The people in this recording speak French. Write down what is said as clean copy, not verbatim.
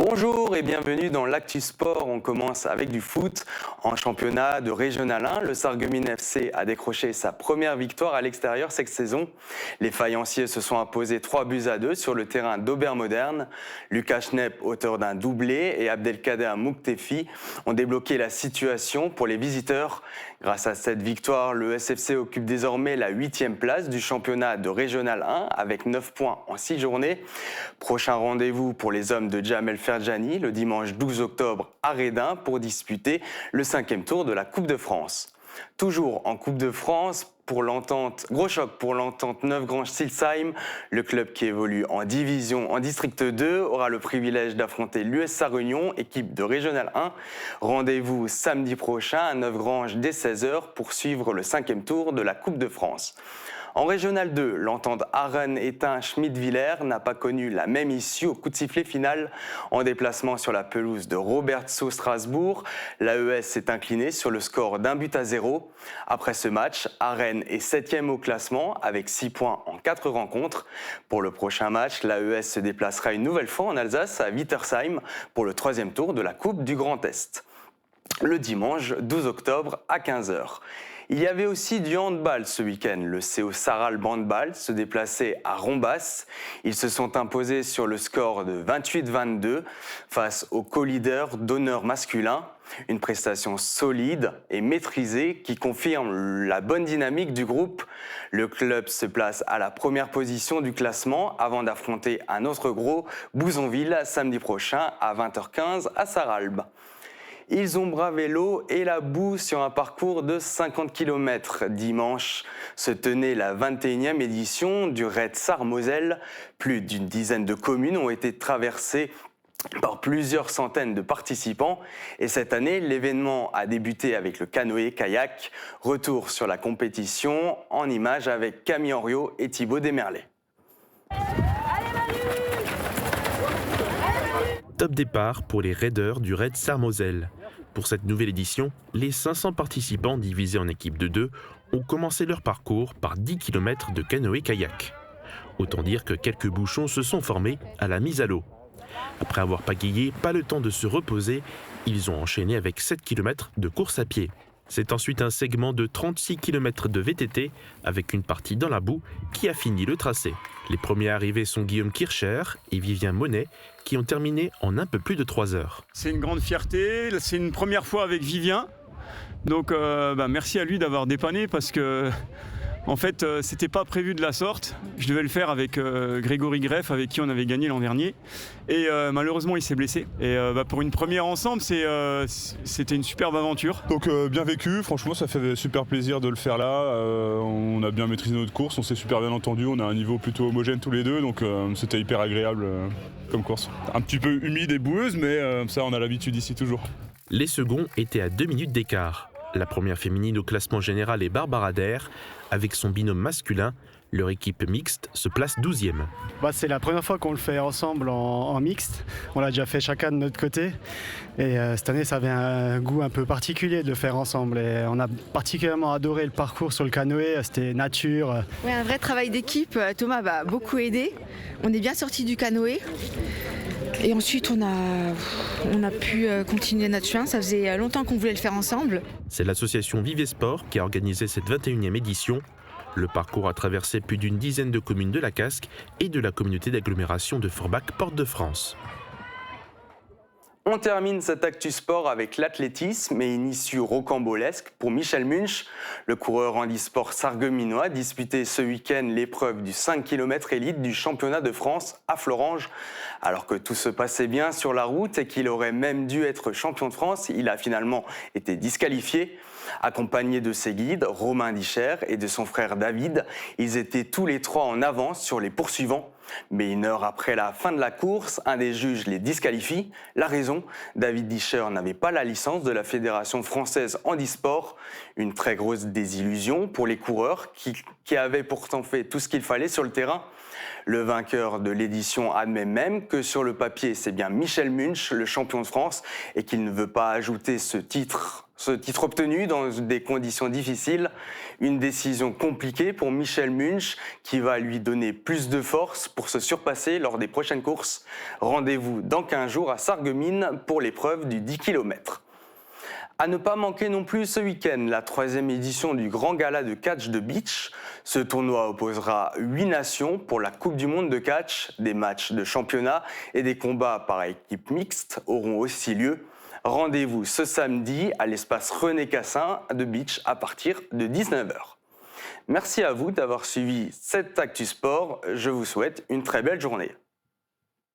Bonjour et bienvenue dans l'Actu Sport. On commence avec du foot. En championnat de Régional 1, le Sarreguemines FC a décroché sa première victoire à l'extérieur cette saison. Les Fayenciers se sont imposés 3-2 sur le terrain d'Aubert-Moderne. Lucas Schnepp, auteur d'un doublé, et Abdelkader Mouktefi ont débloqué la situation pour les visiteurs. Grâce à cette victoire, le SFC occupe désormais la 8e place du championnat de Régional 1 avec 9 points en 6 journées. Prochain rendez-vous pour les hommes de Jamel Ferjani le dimanche 12 octobre à Redin pour disputer le 5e tour de la Coupe de France. Toujours en Coupe de France, gros choc pour l'entente Neufgrange-Silsheim. Le club qui évolue en district 2 aura le privilège d'affronter l'US Sarre-Union, équipe de Régional 1. Rendez-vous samedi prochain à Neufgrange dès 16h pour suivre le 5e tour de la Coupe de France. En Régional 2, l'entente Arène-Étain-Schmidt-Villers n'a pas connu la même issue au coup de sifflet final. En déplacement sur la pelouse de Robertsau-Strasbourg, l'AES s'est incliné sur le score d'1-0. Après ce match, Arène est 7e au classement avec 6 points en 4 rencontres. Pour le prochain match, l'AES se déplacera une nouvelle fois en Alsace à Wittersheim pour le 3e tour de la Coupe du Grand Est. Le dimanche 12 octobre à 15h. Il y avait aussi du handball ce week-end. Le CO Sarral Handball se déplaçait à Rombas. Ils se sont imposés sur le score de 28-22 face au co-leader d'honneur masculin. Une prestation solide et maîtrisée qui confirme la bonne dynamique du groupe. Le club se place à la première position du classement avant d'affronter un autre gros, Bouzonville, samedi prochain à 20h15 à Sarralbe. Ils ont bravé l'eau et la boue sur un parcours de 50 km. Dimanche se tenait la 21e édition du Raid Sarre-Moselle. Plus d'une dizaine de communes ont été traversées par plusieurs centaines de participants. Et cette année, l'événement a débuté avec le canoë-kayak. Retour sur la compétition en images avec Camille Henriot et Thibaut Desmerlet. Top départ pour les raideurs du Raid Sarre-Moselle. Pour cette nouvelle édition, les 500 participants divisés en équipes de 2 ont commencé leur parcours par 10 km de canoë-kayak. Autant dire que quelques bouchons se sont formés à la mise à l'eau. Après avoir pagayé, pas le temps de se reposer, ils ont enchaîné avec 7 km de course à pied. C'est ensuite un segment de 36 km de VTT avec une partie dans la boue qui a fini le tracé. Les premiers arrivés sont Guillaume Kircher et Vivien Monet qui ont terminé en un peu plus de 3 heures. C'est une grande fierté, c'est une première fois avec Vivien. Donc merci à lui d'avoir dépanné parce que en fait c'était pas prévu de la sorte. Je devais le faire avec Grégory Greff avec qui on avait gagné l'an dernier. Et malheureusement il s'est blessé. Et pour une première ensemble c'était une superbe aventure. Donc bien vécu, franchement ça fait super plaisir de le faire là. On a bien maîtrisé notre course, on s'est super bien entendu, on a un niveau plutôt homogène tous les deux. Donc c'était hyper agréable comme course. Un petit peu humide et boueuse mais ça on a l'habitude ici toujours. Les seconds étaient à 2 minutes d'écart. La première féminine au classement général est Barbara Der. Avec son binôme masculin, leur équipe mixte se place 12e. C'est la première fois qu'on le fait ensemble en mixte. On l'a déjà fait chacun de notre côté. Et cette année, ça avait un goût un peu particulier de le faire ensemble. Et on a particulièrement adoré le parcours sur le canoë. C'était nature. Oui, un vrai travail d'équipe. Thomas m'a beaucoup aidé. On est bien sortis du canoë. Et ensuite, on a pu continuer notre chemin. Ça faisait longtemps qu'on voulait le faire ensemble. C'est l'association Vive Sport qui a organisé cette 21e édition. Le parcours a traversé plus d'une dizaine de communes de la Casque et de la communauté d'agglomération de Forbach-Porte-de-France. On termine cet Actu Sport avec l'athlétisme et une issue rocambolesque pour Michel Munch. Le coureur handisport sarregueminois disputait ce week-end l'épreuve du 5 km élite du championnat de France à Florange. Alors que tout se passait bien sur la route et qu'il aurait même dû être champion de France, il a finalement été disqualifié. Accompagné de ses guides, Romain Discher et de son frère David, ils étaient tous les trois en avance sur les poursuivants. Mais une heure après la fin de la course, un des juges les disqualifie. La raison, David Discher n'avait pas la licence de la Fédération française handisport. Une très grosse désillusion pour les coureurs qui avaient pourtant fait tout ce qu'il fallait sur le terrain. Le vainqueur de l'édition admet même que sur le papier, c'est bien Michel Munch, le champion de France, et qu'il ne veut pas ajouter ce titre obtenu dans des conditions difficiles. Une décision compliquée pour Michel Munch qui va lui donner plus de force pour se surpasser lors des prochaines courses. Rendez-vous dans 15 jours à Sarreguemines pour l'épreuve du 10 km. À ne pas manquer non plus ce week-end, la 3e édition du Grand Gala de catch de beach. Ce tournoi opposera 8 nations pour la Coupe du Monde de catch. Des matchs de championnat et des combats par équipe mixte auront aussi lieu. Rendez-vous ce samedi à l'espace René Cassin de beach à partir de 19h. Merci à vous d'avoir suivi cette Actu Sport. Je vous souhaite une très belle journée.